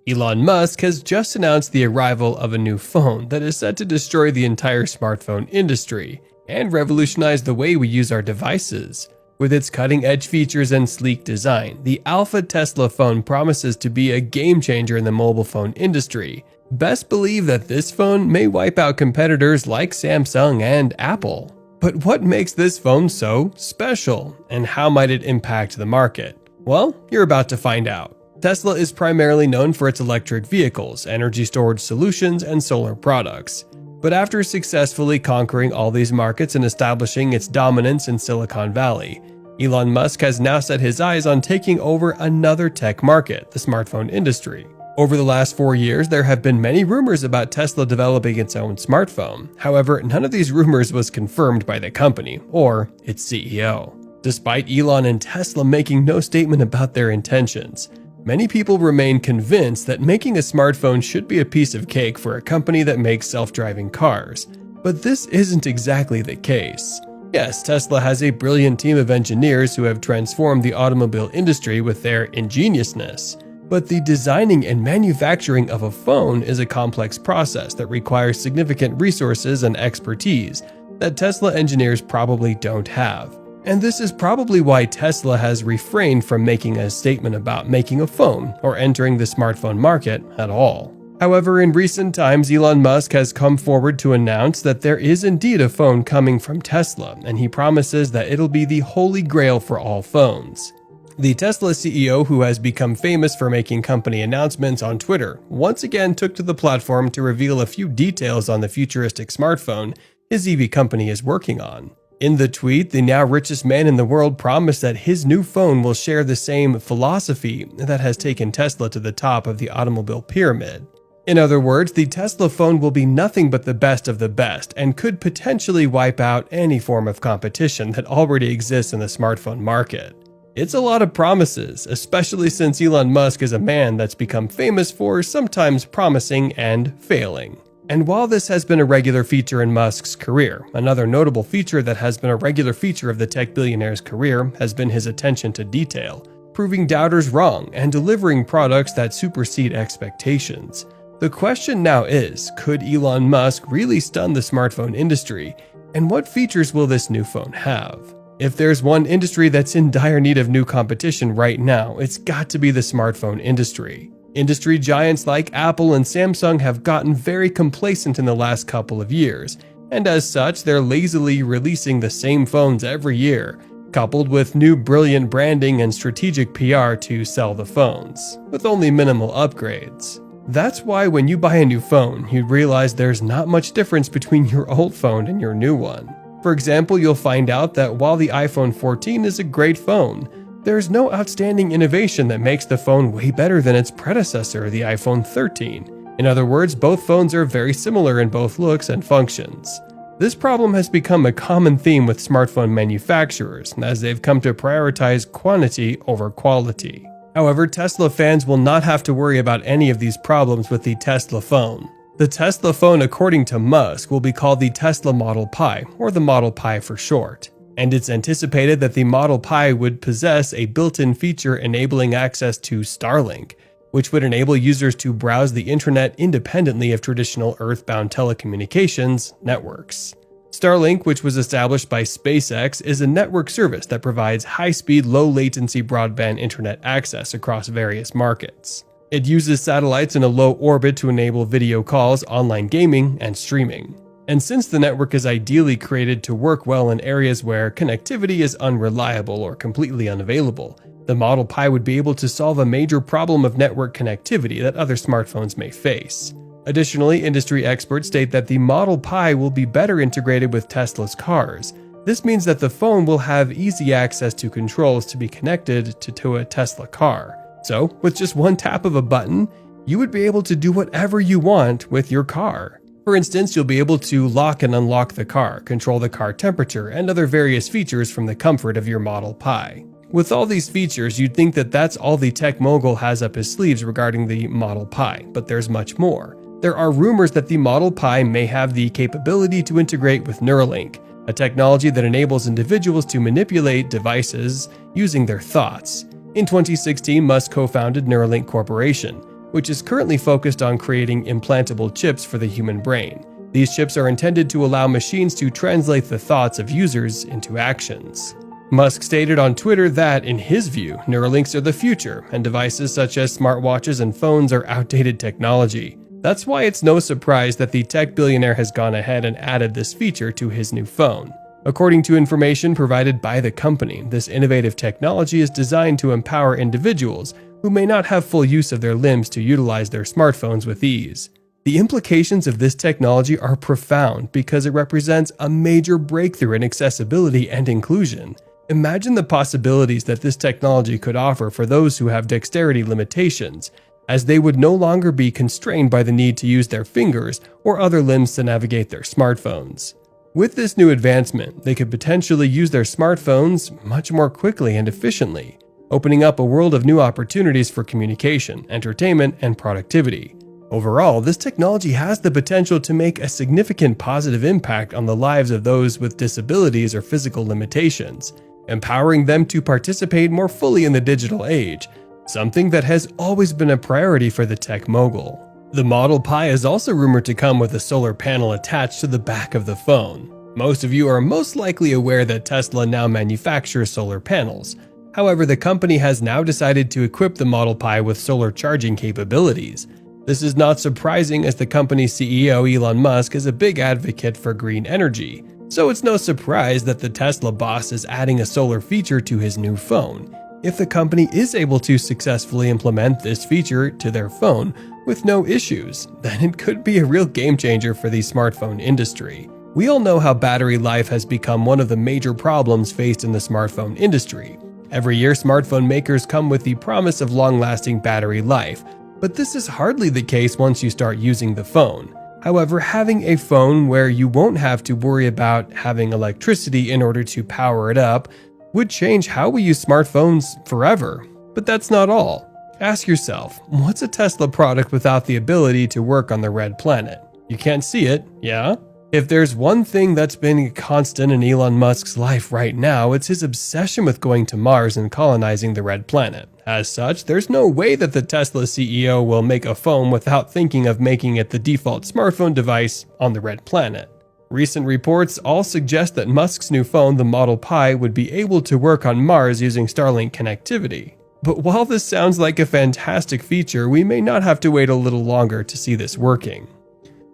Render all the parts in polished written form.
Elon Musk has just announced the arrival of a new phone that is set to destroy the entire smartphone industry and revolutionize the way we use our devices. With its cutting-edge features and sleek design, the Alpha Tesla phone promises to be a game-changer in the mobile phone industry. Best believe that this phone may wipe out competitors like Samsung and Apple. But what makes this phone so special, and how might it impact the market? Well, you're about to find out. Tesla is primarily known for its electric vehicles, energy storage solutions, and solar products. But after successfully conquering all these markets and establishing its dominance in Silicon Valley, Elon Musk has now set his eyes on taking over another tech market, the smartphone industry. Over the last 4 years, there have been many rumors about Tesla developing its own smartphone. However, none of these rumors was confirmed by the company or its CEO. Despite Elon and Tesla making no statement about their intentions, many people remain convinced that making a smartphone should be a piece of cake for a company that makes self-driving cars. But this isn't exactly the case. Yes, Tesla has a brilliant team of engineers who have transformed the automobile industry with their ingeniousness. But the designing and manufacturing of a phone is a complex process that requires significant resources and expertise that Tesla engineers probably don't have. And this is probably why Tesla has refrained from making a statement about making a phone or entering the smartphone market at all. However, in recent times, Elon Musk has come forward to announce that there is indeed a phone coming from Tesla, and he promises that it'll be the holy grail for all phones. The Tesla CEO, who has become famous for making company announcements on Twitter, once again took to the platform to reveal a few details on the futuristic smartphone his EV company is working on. In the tweet, the now richest man in the world promised that his new phone will share the same philosophy that has taken Tesla to the top of the automobile pyramid. In other words, the Tesla phone will be nothing but the best of the best and could potentially wipe out any form of competition that already exists in the smartphone market. It's a lot of promises, especially since Elon Musk is a man that's become famous for sometimes promising and failing. And while this has been a regular feature in Musk's career, another notable feature that has been a regular feature of the tech billionaire's career has been his attention to detail, proving doubters wrong and delivering products that supersede expectations. The question now is, could Elon Musk really stun the smartphone industry, and what features will this new phone have? If there's one industry that's in dire need of new competition right now, it's got to be the smartphone industry. Industry giants like Apple and Samsung have gotten very complacent in the last couple of years, and as such, they're lazily releasing the same phones every year, coupled with new brilliant branding and strategic PR to sell the phones, with only minimal upgrades. That's why when you buy a new phone, you realize there's not much difference between your old phone and your new one. For example, you'll find out that while the iPhone 14 is a great phone, there's no outstanding innovation that makes the phone way better than its predecessor, the iPhone 13. In other words, both phones are very similar in both looks and functions. This problem has become a common theme with smartphone manufacturers, as they've come to prioritize quantity over quality. However, Tesla fans will not have to worry about any of these problems with the Tesla phone. The Tesla phone, according to Musk, will be called the Tesla Model Pi, or the Model Pi for short. And it's anticipated that the Model Pi would possess a built-in feature enabling access to Starlink, which would enable users to browse the internet independently of traditional earthbound telecommunications networks. Starlink, which was established by SpaceX, is a network service that provides high-speed, low-latency broadband internet access across various markets. It uses satellites in a low orbit to enable video calls, online gaming, and streaming. And since the network is ideally created to work well in areas where connectivity is unreliable or completely unavailable, the Model Pi would be able to solve a major problem of network connectivity that other smartphones may face. Additionally, industry experts state that the Model Pi will be better integrated with Tesla's cars. This means that the phone will have easy access to controls to be connected to a Tesla car. So, with just one tap of a button, you would be able to do whatever you want with your car. For instance, you'll be able to lock and unlock the car, control the car temperature, and other various features from the comfort of your Model Pi. With all these features, you'd think that that's all the tech mogul has up his sleeves regarding the Model Pi, but there's much more. There are rumors that the Model Pi may have the capability to integrate with Neuralink, a technology that enables individuals to manipulate devices using their thoughts. In 2016, Musk co-founded Neuralink Corporation, which is currently focused on creating implantable chips for the human brain. These chips are intended to allow machines to translate the thoughts of users into actions. Musk stated on Twitter that, in his view, Neuralinks are the future, and devices such as smartwatches and phones are outdated technology. That's why it's no surprise that the tech billionaire has gone ahead and added this feature to his new phone. According to information provided by the company, this innovative technology is designed to empower individuals who may not have full use of their limbs to utilize their smartphones with ease. The implications of this technology are profound because it represents a major breakthrough in accessibility and inclusion. Imagine the possibilities that this technology could offer for those who have dexterity limitations, as they would no longer be constrained by the need to use their fingers or other limbs to navigate their smartphones. With this new advancement, they could potentially use their smartphones much more quickly and efficiently, opening up a world of new opportunities for communication, entertainment, and productivity. Overall, this technology has the potential to make a significant positive impact on the lives of those with disabilities or physical limitations, empowering them to participate more fully in the digital age, something that has always been a priority for the tech mogul. The Model Pi is also rumored to come with a solar panel attached to the back of the phone. Most of you are most likely aware that Tesla now manufactures solar panels. However, the company has now decided to equip the Model Pi with solar charging capabilities. This is not surprising, as the company's CEO Elon Musk is a big advocate for green energy. So it's no surprise that the Tesla boss is adding a solar feature to his new phone. If the company is able to successfully implement this feature to their phone with no issues, then it could be a real game changer for the smartphone industry. We all know how battery life has become one of the major problems faced in the smartphone industry. Every year, smartphone makers come with the promise of long-lasting battery life, but this is hardly the case once you start using the phone. However, having a phone where you won't have to worry about having electricity in order to power it up would change how we use smartphones forever. But that's not all. Ask yourself, what's a Tesla product without the ability to work on the red planet? You can't see it, yeah? If there's one thing that's been constant in Elon Musk's life right now, it's his obsession with going to Mars and colonizing the red planet. As such, there's no way that the Tesla CEO will make a phone without thinking of making it the default smartphone device on the red planet. Recent reports all suggest that Musk's new phone, the Model Pi, would be able to work on Mars using Starlink connectivity. But while this sounds like a fantastic feature, we may not have to wait a little longer to see this working.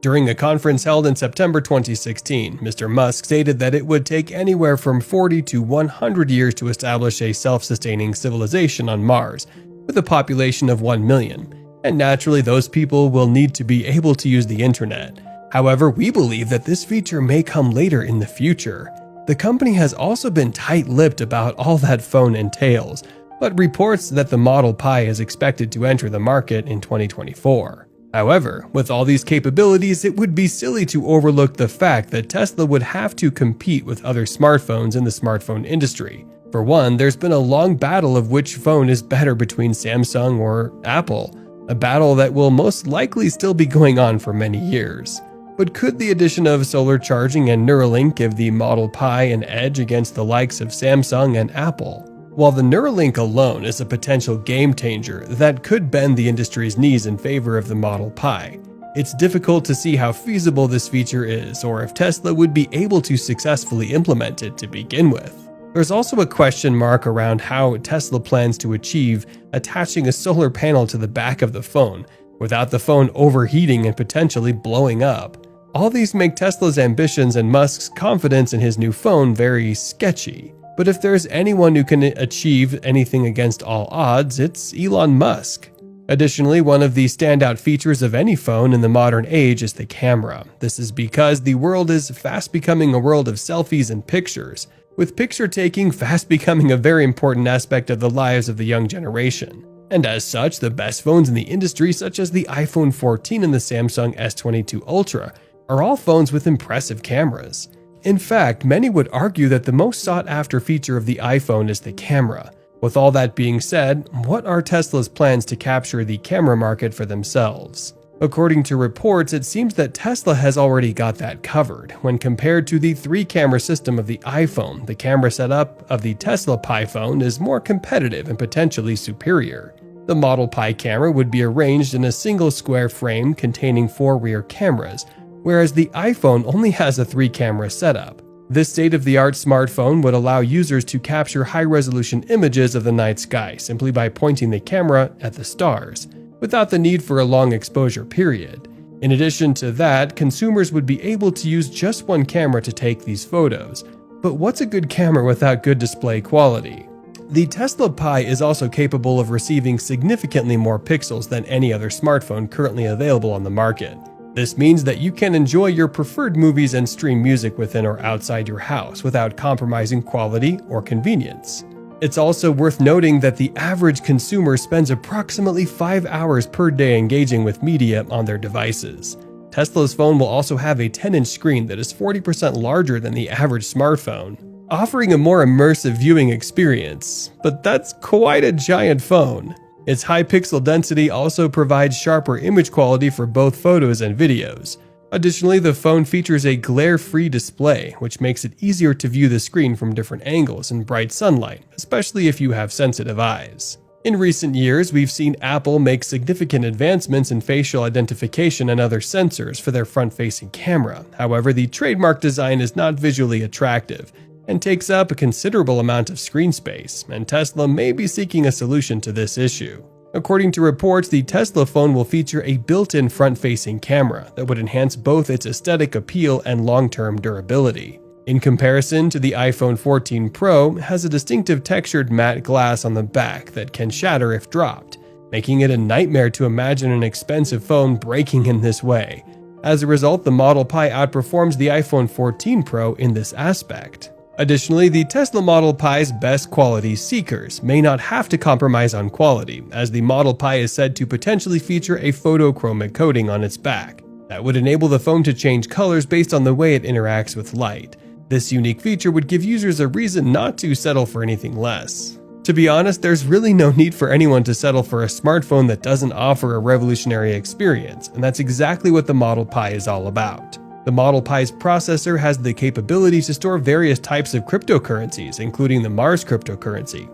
During a conference held in September 2016, Mr. Musk stated that it would take anywhere from 40 to 100 years to establish a self-sustaining civilization on Mars, with a population of 1 million, and naturally those people will need to be able to use the internet. However, we believe that this feature may come later in the future. The company has also been tight-lipped about all that phone entails, but reports that the Model Pi is expected to enter the market in 2024. However, with all these capabilities, it would be silly to overlook the fact that Tesla would have to compete with other smartphones in the smartphone industry. For one, there's been a long battle of which phone is better between Samsung or Apple, a battle that will most likely still be going on for many years. But could the addition of solar charging and Neuralink give the Model Pi an edge against the likes of Samsung and Apple? While the Neuralink alone is a potential game changer that could bend the industry's knees in favor of the Model Pi, it's difficult to see how feasible this feature is or if Tesla would be able to successfully implement it to begin with. There's also a question mark around how Tesla plans to achieve attaching a solar panel to the back of the phone without the phone overheating and potentially blowing up. All these make Tesla's ambitions and Musk's confidence in his new phone very sketchy. But if there's anyone who can achieve anything against all odds, it's Elon Musk. Additionally, one of the standout features of any phone in the modern age is the camera. This is because the world is fast becoming a world of selfies and pictures, with picture taking fast becoming a very important aspect of the lives of the young generation. And as such, the best phones in the industry, such as the iPhone 14 and the Samsung S22 Ultra, are all phones with impressive cameras. In fact, many would argue that the most sought-after feature of the iPhone is the camera. With all that being said, what are Tesla's plans to capture the camera market for themselves? According to reports, it seems that Tesla has already got that covered. When compared to the 3-camera system of the iPhone, the camera setup of the Tesla Pi phone is more competitive and potentially superior. The Model Pi camera would be arranged in a single square frame containing 4 rear cameras, whereas the iPhone only has a 3-camera setup. This state-of-the-art smartphone would allow users to capture high-resolution images of the night sky simply by pointing the camera at the stars, without the need for a long exposure period. In addition to that, consumers would be able to use just one camera to take these photos. But what's a good camera without good display quality? The Tesla Pi is also capable of receiving significantly more pixels than any other smartphone currently available on the market. This means that you can enjoy your preferred movies and stream music within or outside your house without compromising quality or convenience. It's also worth noting that the average consumer spends approximately 5 hours per day engaging with media on their devices. Tesla's phone will also have a 10-inch screen that is 40% larger than the average smartphone, offering a more immersive viewing experience. But that's quite a giant phone. Its high pixel density also provides sharper image quality for both photos and videos. Additionally, the phone features a glare-free display, which makes it easier to view the screen from different angles in bright sunlight, especially if you have sensitive eyes. In recent years, we've seen Apple make significant advancements in facial identification and other sensors for their front-facing camera. However, the trademark design is not visually attractive and takes up a considerable amount of screen space, and Tesla may be seeking a solution to this issue. According to reports, the Tesla phone will feature a built-in front-facing camera that would enhance both its aesthetic appeal and long-term durability. In comparison to the iPhone 14 Pro, it has a distinctive textured matte glass on the back that can shatter if dropped, making it a nightmare to imagine an expensive phone breaking in this way. As a result, the Model Pi outperforms the iPhone 14 Pro in this aspect. Additionally, the Tesla Model Pi's best quality seekers may not have to compromise on quality, as the Model Pi is said to potentially feature a photochromic coating on its back that would enable the phone to change colors based on the way it interacts with light. This unique feature would give users a reason not to settle for anything less. To be honest, there's really no need for anyone to settle for a smartphone that doesn't offer a revolutionary experience, and that's exactly what the Model Pi is all about. The Model Pi's processor has the capability to store various types of cryptocurrencies, including the Mars cryptocurrency,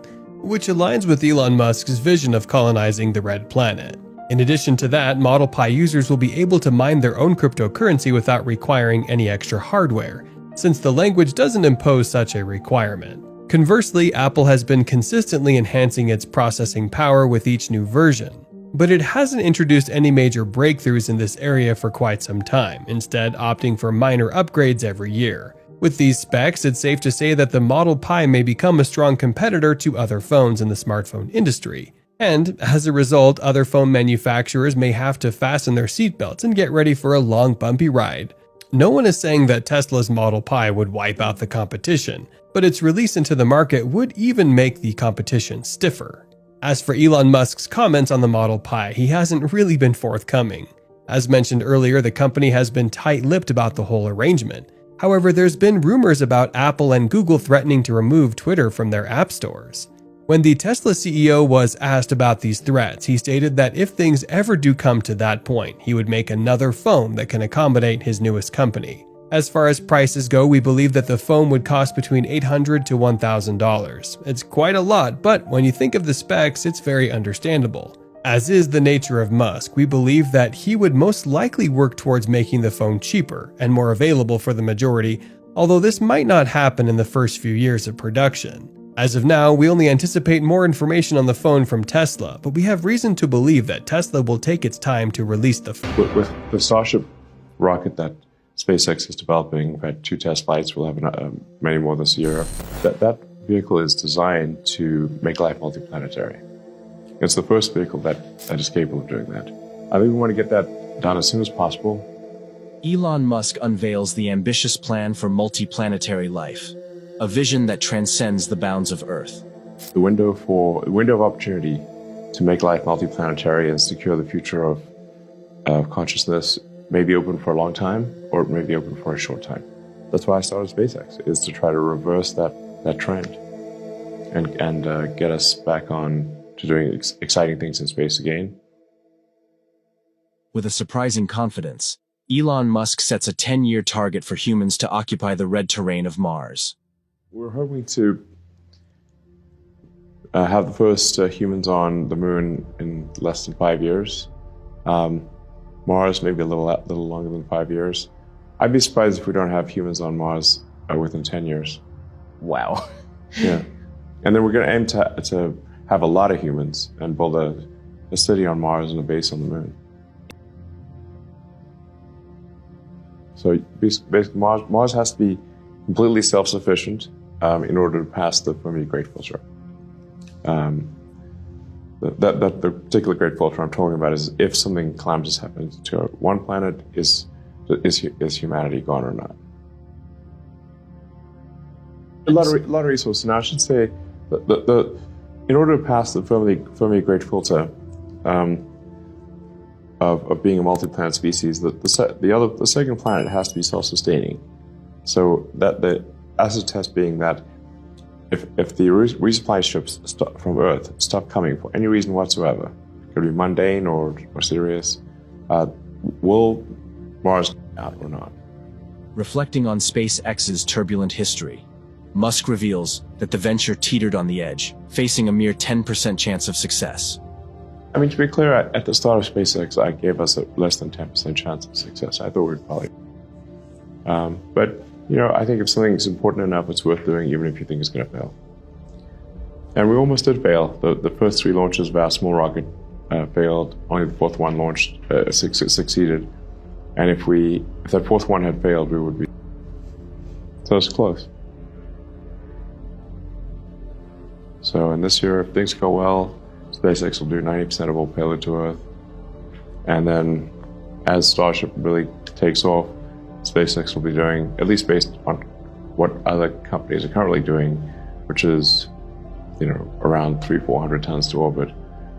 which aligns with Elon Musk's vision of colonizing the Red Planet. In addition to that, Model Pi users will be able to mine their own cryptocurrency without requiring any extra hardware, since the language doesn't impose such a requirement. Conversely, Apple has been consistently enhancing its processing power with each new version, but it hasn't introduced any major breakthroughs in this area for quite some time, instead opting for minor upgrades every year. With these specs, it's safe to say that the Model Pi may become a strong competitor to other phones in the smartphone industry, and as a result, other phone manufacturers may have to fasten their seatbelts and get ready for a long bumpy ride. No one is saying that Tesla's Model Pi would wipe out the competition, but its release into the market would even make the competition stiffer. As for Elon Musk's comments on the Model Pi, he hasn't really been forthcoming. As mentioned earlier, the company has been tight-lipped about the whole arrangement. However, there's been rumors about Apple and Google threatening to remove Twitter from their app stores. When the Tesla CEO was asked about these threats, he stated that if things ever do come to that point, he would make another phone that can accommodate his newest company. As far as prices go, we believe that the phone would cost between $800 to $1,000. It's quite a lot, but when you think of the specs, it's very understandable. As is the nature of Musk, we believe that he would most likely work towards making the phone cheaper and more available for the majority, although this might not happen in the first few years of production. As of now, we only anticipate more information on the phone from Tesla, but we have reason to believe that Tesla will take its time to release the phone. With the Starship rocket that SpaceX is developing, we've had 2 test flights, we'll have many more this year. That vehicle is designed to make life multiplanetary. It's the first vehicle that is capable of doing that. I think we want to get that done as soon as possible. Elon Musk unveils the ambitious plan for multiplanetary life, a vision that transcends the bounds of Earth. The window of opportunity to make life multiplanetary and secure the future of consciousness may be open for a long time, or it may be open for a short time. That's why I started SpaceX, is to try to reverse that trend and get us back on to doing exciting things in space again. With a surprising confidence, Elon Musk sets a 10-year target for humans to occupy the red terrain of Mars. We're hoping to have the first humans on the moon in less than 5 years. Mars, maybe a little longer than 5 years. I'd be surprised if we don't have humans on Mars within 10 years. Wow. Yeah. And then we're going to aim to have a lot of humans and build a city on Mars and a base on the moon. So basically, Mars has to be completely self-sufficient in order to pass the Fermi Great Filter. The particular great filter I'm talking about is if something calamitous happens to one planet, is humanity gone or not? A lot of resources. Now, I should say in order to pass the Fermi Great Filter of being a multi-planet species, the second planet has to be self-sustaining. So that the acid test being that if the resupply ships from Earth stop coming for any reason whatsoever, it could be mundane or serious, will Mars out or not? Reflecting on SpaceX's turbulent history, Musk reveals that the venture teetered on the edge, facing a mere 10% chance of success. I mean, to be clear, at the start of SpaceX, I gave us a less than 10% chance of success. I thought we'd probably... But, I think if something's important enough, it's worth doing, even if you think it's going to fail. And we almost did fail. The first 3 launches of our small rocket failed. Only the 4th one succeeded. And if that 4th one had failed, we would be... So it's close. So in this year, if things go well, SpaceX will do 90% of all payload to Earth. And then as Starship really takes off, SpaceX will be doing, at least based on what other companies are currently doing, which is, around 300-400 tons to orbit.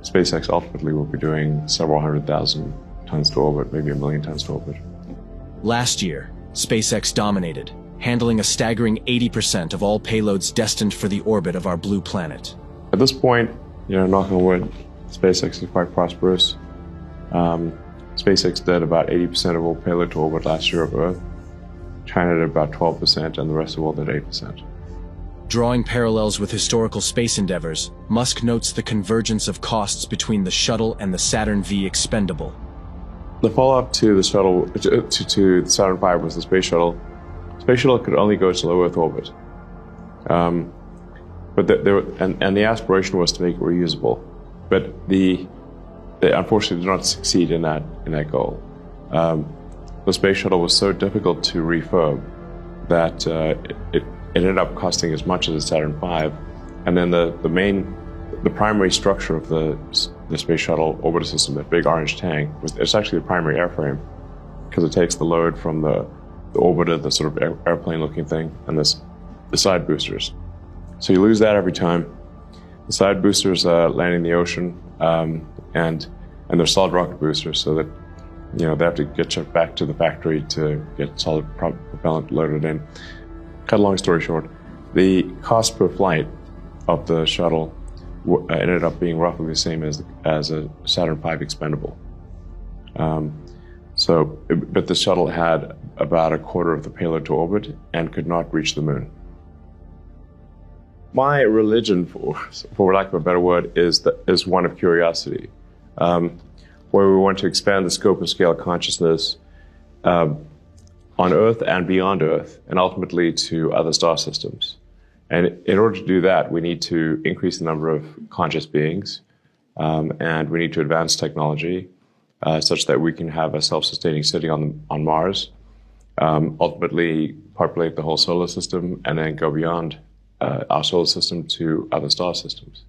SpaceX ultimately will be doing several 100,000 tons to orbit, maybe 1 million tons to orbit. Last year, SpaceX dominated, handling a staggering 80% of all payloads destined for the orbit of our blue planet. At this point, knock on wood, SpaceX is quite prosperous. SpaceX did about 80% of all payload to orbit last year of Earth. China did about 12%, and the rest of the world did 8%. Drawing parallels with historical space endeavors, Musk notes the convergence of costs between the shuttle and the Saturn V expendable. The follow-up to the shuttle, to the Saturn V was the space shuttle. Space shuttle could only go to low Earth orbit. But the aspiration was to make it reusable. But they unfortunately did not succeed in that goal. The space shuttle was so difficult to refurb that it ended up costing as much as the Saturn V. And then the primary structure of the space shuttle orbiter system, that big orange tank, it's actually the primary airframe, because it takes the load from the orbiter, the sort of airplane-looking thing, and the side boosters. So you lose that every time. The side boosters land in the ocean, and they're solid rocket boosters, so that they have to get shipped back to the factory to get solid propellant loaded in. Cut a long story short, the cost per flight of the shuttle ended up being roughly the same as a Saturn V expendable. But the shuttle had about a quarter of the payload to orbit and could not reach the moon. My religion, for lack of a better word, is one of curiosity, where we want to expand the scope and scale of consciousness on Earth and beyond Earth, and ultimately to other star systems. And in order to do that, we need to increase the number of conscious beings, and we need to advance technology such that we can have a self-sustaining city on Mars, ultimately populate the whole solar system, and then go beyond our solar system to other star systems.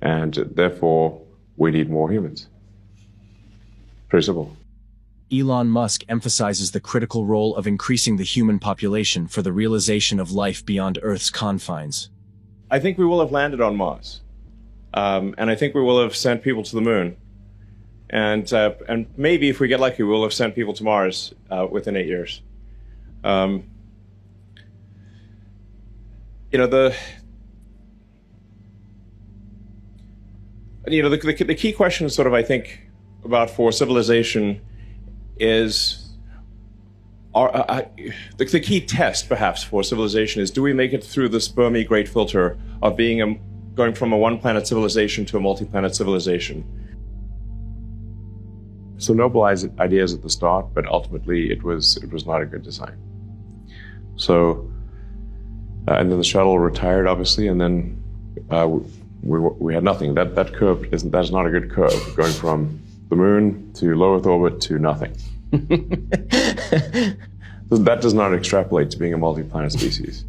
And therefore, we need more humans. Pretty simple. Elon Musk emphasizes the critical role of increasing the human population for the realization of life beyond Earth's confines. I think we will have landed on Mars. And I think we will have sent people to the moon. And maybe, if we get lucky, we'll have sent people to Mars within 8 years. The key question, sort of, I think, about for civilization is, the key test, perhaps, for civilization is, do we make it through this Fermi Great Filter of being going from a one-planet civilization to a multi-planet civilization. So noble ideas at the start, but ultimately it was not a good design. So, and then the shuttle retired, obviously, and then we had nothing. That curve that's not a good curve, going from the moon to low Earth orbit to nothing. That does not extrapolate to being a multi-planet species.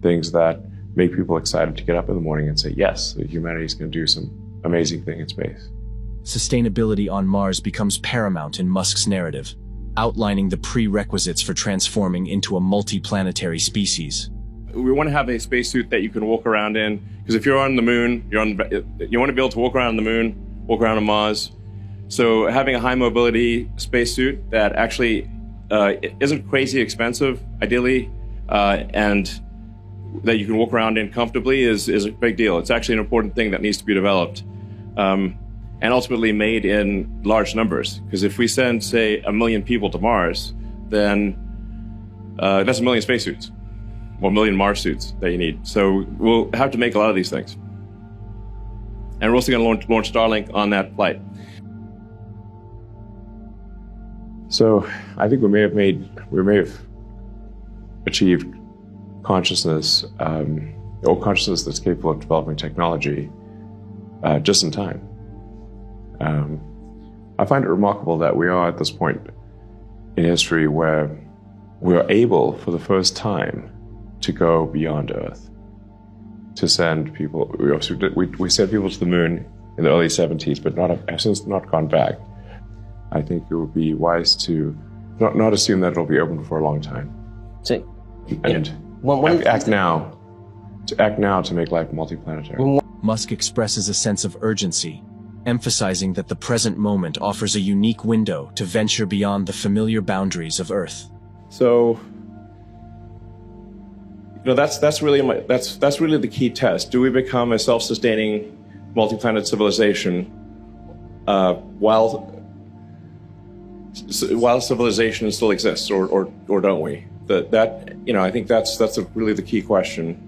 Things that make people excited to get up in the morning and say, yes, humanity is going to do some amazing thing in space. Sustainability on Mars becomes paramount in Musk's narrative, outlining the prerequisites for transforming into a multi-planetary species. We want to have a spacesuit that you can walk around in, because if you're on the moon, you want to be able to walk around on the moon, walk around on Mars. So having a high mobility spacesuit that actually isn't crazy expensive, ideally, and that you can walk around in comfortably is a big deal. It's actually an important thing that needs to be developed. And ultimately made in large numbers. Because if we send, say, 1 million people to Mars, then that's 1 million spacesuits, or 1 million Mars suits that you need. So we'll have to make a lot of these things. And we're also going to launch Starlink on that flight. So I think we may have achieved consciousness, or consciousness that's capable of developing technology just in time. I find it remarkable that we are at this point in history where we are able, for the first time, to go beyond Earth, to send people. We sent people to the moon in the early 70s, but have since not gone back. I think it would be wise to not assume that it'll be open for a long time. So, and act now to make life multiplanetary. Musk expresses a sense of urgency, emphasizing that the present moment offers a unique window to venture beyond the familiar boundaries of Earth. So, that's really the key test. Do we become a self-sustaining multi-planet civilization while civilization still exists, or don't we? I think that's really the key question.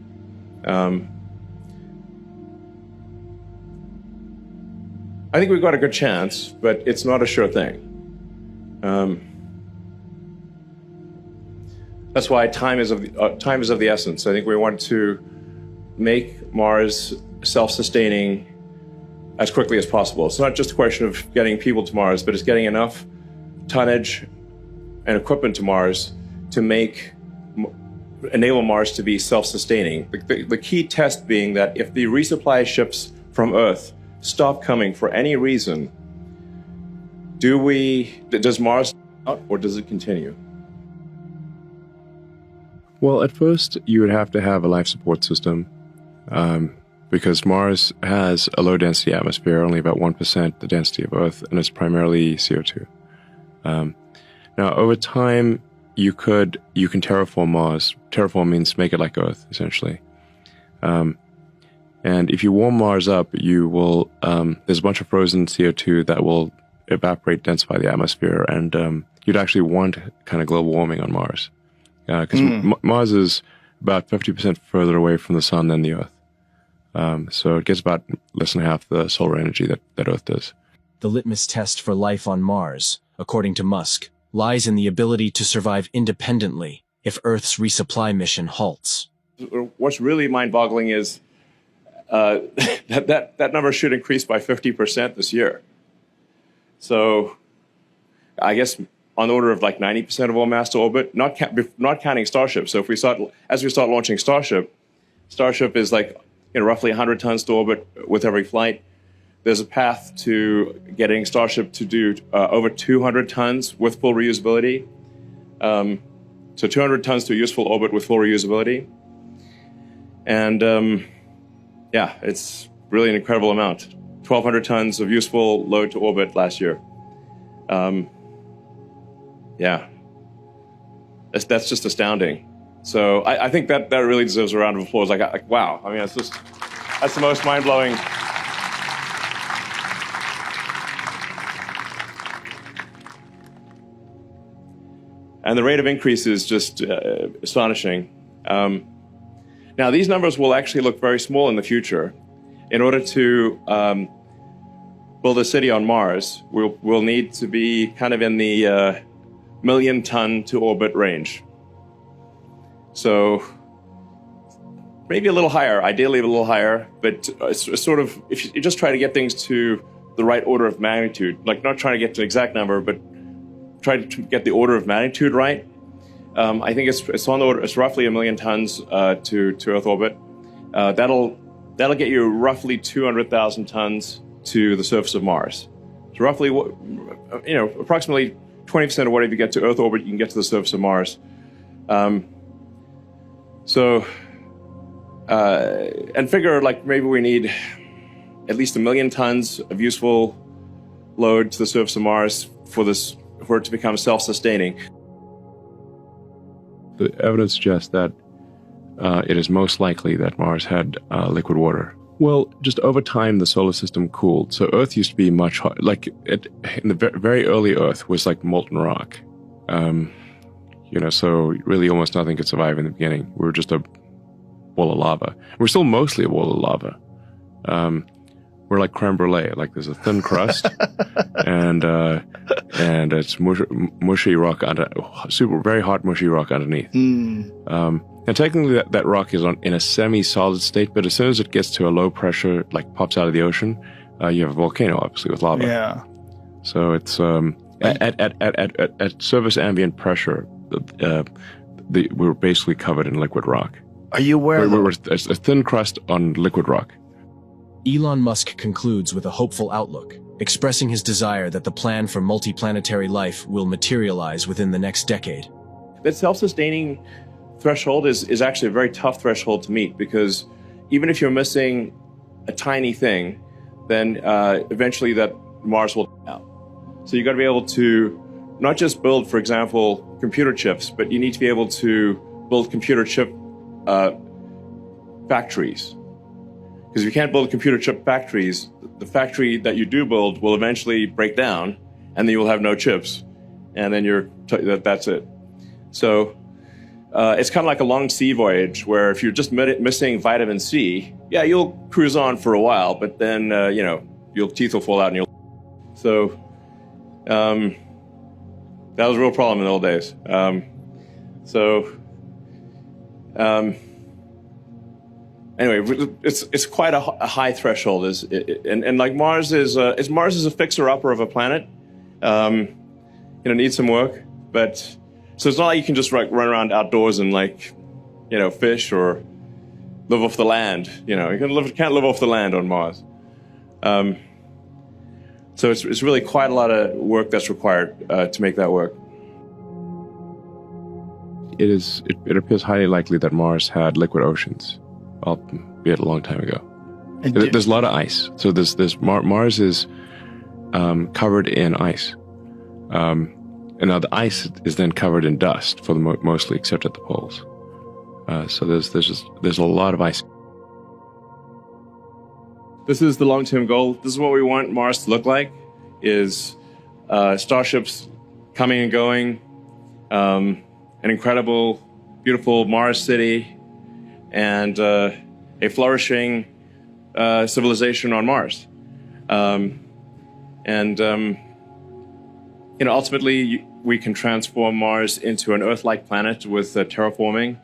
I think we've got a good chance, but it's not a sure thing. That's why time is of the essence. I think we want to make Mars self-sustaining as quickly as possible. It's not just a question of getting people to Mars, but it's getting enough tonnage and equipment to Mars to enable Mars to be self-sustaining. The key test being that if the resupply ships from Earth stop coming for any reason, does Mars out, or does it continue? Well, at first you would have to have a life support system, because Mars has a low density atmosphere, only about 1% the density of Earth, and it's primarily CO2. Now, over time, you can terraform Mars. Terraform means make it like Earth, essentially. And if you warm Mars up, there's a bunch of frozen CO2 that will evaporate, densify the atmosphere, and you'd actually want kind of global warming on Mars. Because Mars is about 50% further away from the sun than the Earth. So it gets about less than half the solar energy that Earth does. The litmus test for life on Mars, according to Musk, lies in the ability to survive independently if Earth's resupply mission halts. What's really mind-boggling is that number should increase by 50% this year. So I guess on the order of like 90% of all mass to orbit, not counting Starship. So as we start launching Starship is like roughly 100 tons to orbit with every flight. There's a path to getting Starship to do over 200 tons with full reusability. So 200 tons to useful orbit with full reusability. And yeah, it's really an incredible amount. 1,200 tons of useful load to orbit last year. Yeah, that's just astounding. So I think that really deserves a round of applause. Like wow, I mean, that's the most mind-blowing. And the rate of increase is just astonishing. Now, these numbers will actually look very small in the future. In order to build a city on Mars, we'll need to be kind of in the million-ton to orbit range. So maybe a little higher, ideally a little higher, but it's sort of, if you just try to get things to the right order of magnitude, like not trying to get to an exact number, but try to get the order of magnitude right. I think it's on the order, it's roughly 1 million tons to Earth orbit. That'll get you roughly 200,000 tons to the surface of Mars. So roughly, approximately 20% of whatever you get to Earth orbit, you can get to the surface of Mars. And figure like maybe we need at least 1 million tons of useful load to the surface of Mars for it to become self-sustaining. The evidence suggests that it is most likely that Mars had liquid water. Well, just over time, the solar system cooled. So Earth used to be much hot. Like in the very early Earth was like molten rock. So really almost nothing could survive in the beginning. We were just a wall of lava. We're still mostly a wall of lava. We're like creme brulee. Like there's a thin crust, and it's mushy rock very hot mushy rock underneath. And technically, that rock is in a semi-solid state. But as soon as it gets to a low pressure, like pops out of the ocean, you have a volcano, obviously, with lava. Yeah. So it's at surface ambient pressure, we're basically covered in liquid rock. Are you aware? We're a thin crust on liquid rock. Elon Musk concludes with a hopeful outlook, expressing his desire that the plan for multiplanetary life will materialize within the next decade. That self-sustaining threshold is actually a very tough threshold to meet, because even if you're missing a tiny thing, then eventually that Mars will die out. So you've got to be able to not just build, for example, computer chips, but you need to be able to build computer chip factories. Because if you can't build computer chip factories, the factory that you do build will eventually break down, and then you will have no chips, and then that's it. So it's kind of like a long sea voyage, where if you're just missing vitamin C, yeah, you'll cruise on for a while, but then your teeth will fall out, and so that was a real problem in the old days. Anyway, it's quite a high threshold, and like Mars is a fixer-upper of a planet. Needs some work, but so it's not like you can just run around outdoors and fish or live off the land. You can't live off the land on Mars. So it's really quite a lot of work that's required to make that work. It appears highly likely that Mars had liquid oceans, albeit a long time ago. There's a lot of ice. So Mars is covered in ice. And now the ice is then covered in dust for the mostly, except at the poles. So there's a lot of ice. This is the long-term goal. This is what we want Mars to look like: is starships coming and going, an incredible, beautiful Mars city, and a flourishing civilization on Mars. Ultimately, we can transform Mars into an Earth-like planet with terraforming.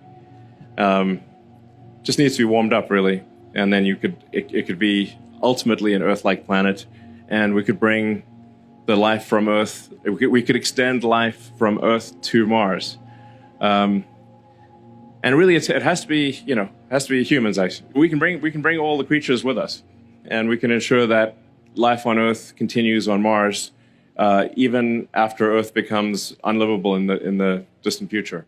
Just needs to be warmed up, really, and then it could be ultimately an Earth-like planet, and we could bring the life from Earth. We could extend life from Earth to Mars. And really, it has to be humans. Actually, we can bring all the creatures with us, and we can ensure that life on Earth continues on Mars, even after Earth becomes unlivable in the distant future.